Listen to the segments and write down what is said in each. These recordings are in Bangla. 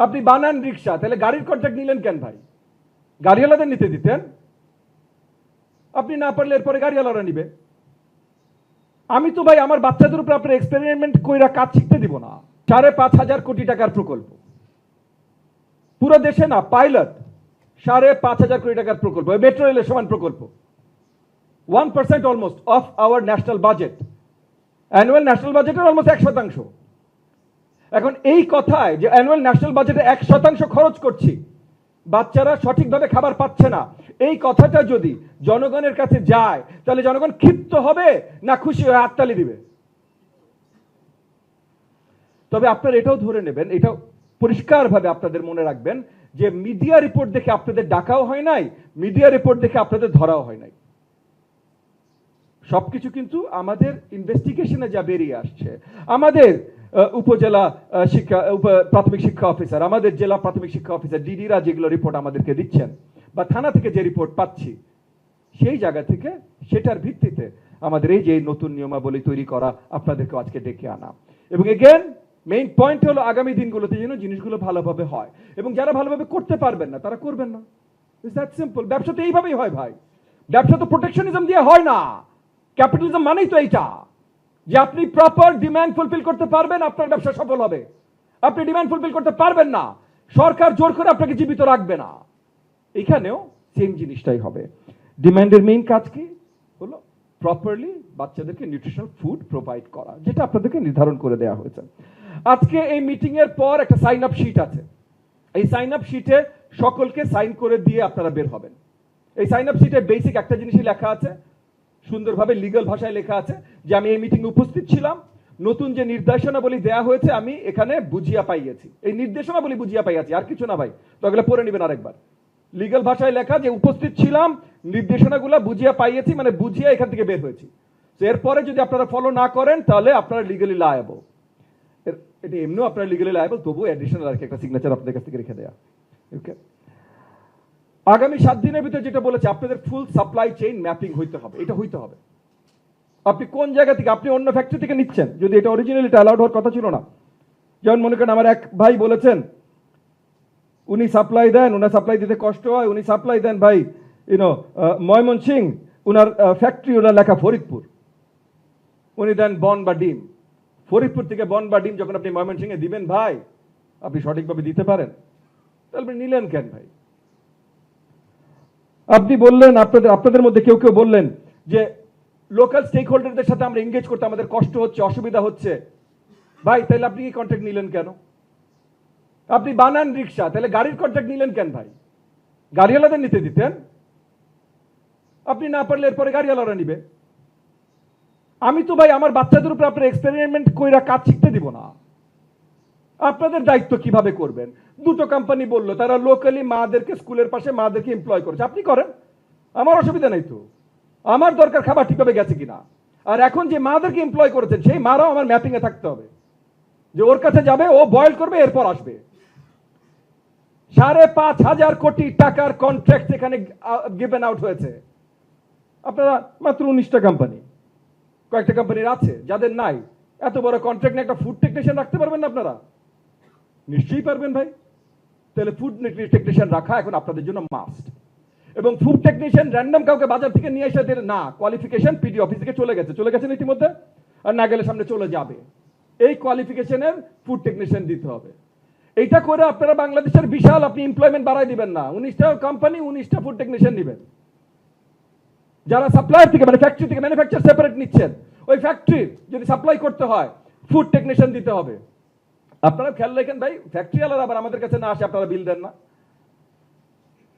আপনি বানান রিক্সা, তাহলে গাড়ির কন্ট্রাক্ট নিলেন কেন ভাই? গাড়িওয়ালাদের নিতে দিতেন। আপনি না পারলে এরপরে গাড়িওয়ালারা নিবে। আমি তো ভাই আমার বাচ্চাদের উপর আপনার এক্সপেরিমেন্ট কইরা কাজ শিখতে দিব না। 5,500 কোটি টাকার প্রকল্প, পুরো দেশে না পাইলট 5,500 কোটি টাকার প্রকল্প, মেট্রো রেলের সমান প্রকল্প। 1% almost of our national budget, annual national বাজেটের অলমোস্ট 1%। এখন এই কথায় যে অ্যানুয়াল ন্যাশনাল বাজেটে 1% খরচ করছি, বাচ্চারা সঠিকভাবে খাবার পাচ্ছে না, এই কথাটা যদি জনগণের কাছে যায় তাহলে জনগণ ক্ষিপ্ত হবে না খুশি হয়ে হাততালি দিবে? তবে আপনারা এটাও ধরে নেবেন, এটাও পরিষ্কারভাবে আপনাদের মনে রাখবেন যে মিডিয়া রিপোর্ট দেখে আপনাদের ডাকাও হয় নাই, মিডিয়া রিপোর্ট দেখে আপনাদের ধরাও হয় নাই। সবকিছু কিন্তু আমাদের ইনভেস্টিগেশনে যা বেরিয়ে আসছে, আমাদের উপজেলা শিক্ষা প্রাথমিক শিক্ষা অফিসার, আমাদের জেলা প্রাথমিক শিক্ষা অফিসার ডিডিরা যেগুলো রিপোর্ট আমাদেরকে দিচ্ছেন, বা থানা থেকে যে রিপোর্ট পাচ্ছি, সেই জায়গা থেকে সেটার ভিত্তিতে আমাদের এই যে নতুন নিয়মাবলী তৈরি করা, আপনাদেরকে আজকে ডেকে আনা। এবং এগেন মেইন পয়েন্ট হলো আগামী দিনগুলোতে যেন জিনিসগুলো ভালোভাবে হয়, এবং যারা ভালোভাবে করতে পারবেন না তারা করবেন না। It's that simple. ব্যবসা তো এইভাবেই হয় ভাই, ব্যবসা তো প্রোটেকশনিজম দিয়ে হয় না। ক্যাপিটালিজম মানেই তো এইটা যে আপনি প্রপার ডিমান্ড ফুলফিল করতে পারবেন, আপনার ব্যবসা সফল হবে। আপনি ডিমান্ড ফুলফিল করতে পারবেন না, সরকার জোর করে আপনাকে জীবিত রাখবে না। এখানেও সেম জিনিসটাই হবে। ডিমান্ডের মেইন কাজ কি হলো? প্রপারলি বাচ্চাদেরকে নিউট্রিশনাল ফুড প্রোভাইড করা, যেটা আপনাদেরকে নির্ধারণ করে দেওয়া হয়েছে। আজকে এই মিটিং এর পর একটা সাইন আপ শিট আছে, এই সাইন আপ শিটে সকলকে সাইন করে দিয়ে আপনারা বের হবেন। এই সাইন আপ শিটে বেসিক একটা জিনিসই লেখা আছে, সুন্দরভাবে লিগ্যাল ভাষায় লেখা আছে যে আমি এই মিটিংয়ে উপস্থিত ছিলাম, নতুন যে নির্দেশনাবলী দেয়া হয়েছে আমি এখানে বুঝিয়া পাইয়াছি। এই নির্দেশনাবলী বুঝিয়া পাইয়াছি, আর কিছু না ভাই, তো এগুলো পড়ে নেবেন আরেকবার। লিগ্যাল ভাষায় লেখা যে উপস্থিত ছিলাম, নির্দেশনাগুলো বুঝিয়া পাইয়াছি, মানে বুঝিয়া এখান থেকে বের হয়েছি। তো এরপরে যদি আপনারা ফলো না করেন তাহলে আপনারা লিগালি লায়াবল। এটা এমনিও আপনারা লিগালি লায়াবল, তবুও অ্যাডিশনাল আর একটা সিগনেচার আপনাদের কাছ থেকে রেখে দেয়া। ওকে, আগামী 7 দিনের ভিতরে যেটা বলেছে আপনাদের ফুল সাপ্লাই চেইন ম্যাপিং হইতে হবে, এটা হইতে হবে। আপনি কোন জায়গা থেকে, আপনি অন্য ফ্যাক্টরি থেকে নিচ্ছেন, যদি এটা অরিজিনালি এটা অ্যালাউড হওয়ার কথা ছিল না। যেমন মনে করেন আমার এক ভাই বলেছেন উনি সাপ্লাই দেন, ওনার সাপ্লাই দিতে কষ্ট হয়, উনি সাপ্লাই দেন ভাই ময়মনসিং, ওনার ফ্যাক্টরি ওনার লেখা ফরিদপুর, উনি দেন বন বা ডিম। ফরিদপুর থেকে বন বা ডিম যখন আপনি ময়মনসিংহে দিবেন ভাই, আপনি সঠিকভাবে দিতে পারেন, তাহলে নিলেন কেন ভাই? আপনি বললেন আপনাদের মধ্যে কেউ কেউ বললেন যে লোকাল স্টেক হোল্ডারদের সাথে আমরা এঙ্গেজ করতে আমাদের কষ্ট হচ্ছে, অসুবিধা হচ্ছে। ভাই তাহলে আপনি কি কন্ট্রাক্ট নিলেন কেন? আপনি বানান রিক্সা, তাহলে গাড়ির কন্ট্রাক্ট নিলেন কেন ভাই? গাড়িওয়ালাদের নিতে দিতেন। আপনি না পারলে এরপরে গাড়িওয়ালারা নিবে। আমি তো ভাই আমার বাচ্চাদের উপর আপনার এক্সপেরিমেন্ট কইরা কাজ শিখতে দিব না। আপনাদের দায়িত্ব কিভাবে করবেন। দুটো কোম্পানি বললো তারা লোকালি মাদেরকে স্কুলের পাশে মাদেরকে এমপ্লয় করেছে, আপনি করেন, আমার অসুবিধা নেই তো। আমার দরকার খাবার ঠিকভাবে গেছে কিনা। আর এখন যে মাদেরকে এমপ্লয় করেছেন সেই মারাও আমার ম্যাপিং এ থাকতে হবে, যে ওর কাছে যাবে, ও বয়েল করবে, এরপর আসবে। 5,500 কোটি টাকার কন্ট্রাক্ট এখানে গিভেন আউট হয়েছে। আপনারা মাত্র 19টা কোম্পানি, কয়েকটা কোম্পানির আছে যাদের নাই। এত বড় কন্ট্রাক্ট নিয়ে একটা ফুড টেকনিশিয়ান রাখতে পারবেন না আপনারা? নিশ্চয়ই পারবেন ভাই। তাহলে ফুড টেকনিশিয়ান রাখা এখন আপনাদের জন্য মাস্ট। এবং ফুড টেকনিশিয়ান র্যান্ডম কাউকে বাজার থেকে নিয়ে এসে না, কোয়ালিফিকেশন পিডি অফিস থেকে চলে গেছেন ইতিমধ্যে, আর না গেলে সামনে চলে যাবে। এই কোয়ালিফিকেশনের ফুড টেকনিশিয়ান দিতে হবে। এইটা করে আপনারা বাংলাদেশের বিশাল আপনি এমপ্লয়মেন্ট বাড়াই দিবেন না। 19টা কোম্পানি 19টা ফুড টেকনিশিয়ান দিবেন। যারা সাপ্লায়ার থেকে মানে ফ্যাক্টরি থেকে ম্যানুফ্যাকচার সেপারেট নিচ্ছেন, ওই ফ্যাক্টরি যদি সাপ্লাই করতে হয় ফুড টেকনিশিয়ান দিতে হবে। আপনারা খেয়াল রাখেন ভাই, ফ্যাক্টরি আলাদা আবার আমাদের কাছে না আসে, আপনারা বিল দেন না।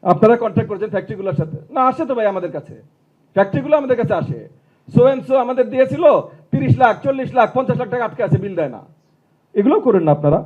আপনারা কন্ট্রাক্ট করেছেন ফ্যাক্টরিগুলোর সাথে, না আসে তো ভাই আমাদের কাছে, ফ্যাক্টরিগুলো আমাদের কাছে আসে। সো এন্ড সো আমাদের দিয়েছিল 30 লাখ 40 লাখ 50 লাখ টাকা আটকে আছে, বিল দেয় না। এগুলো করেন না আপনারা।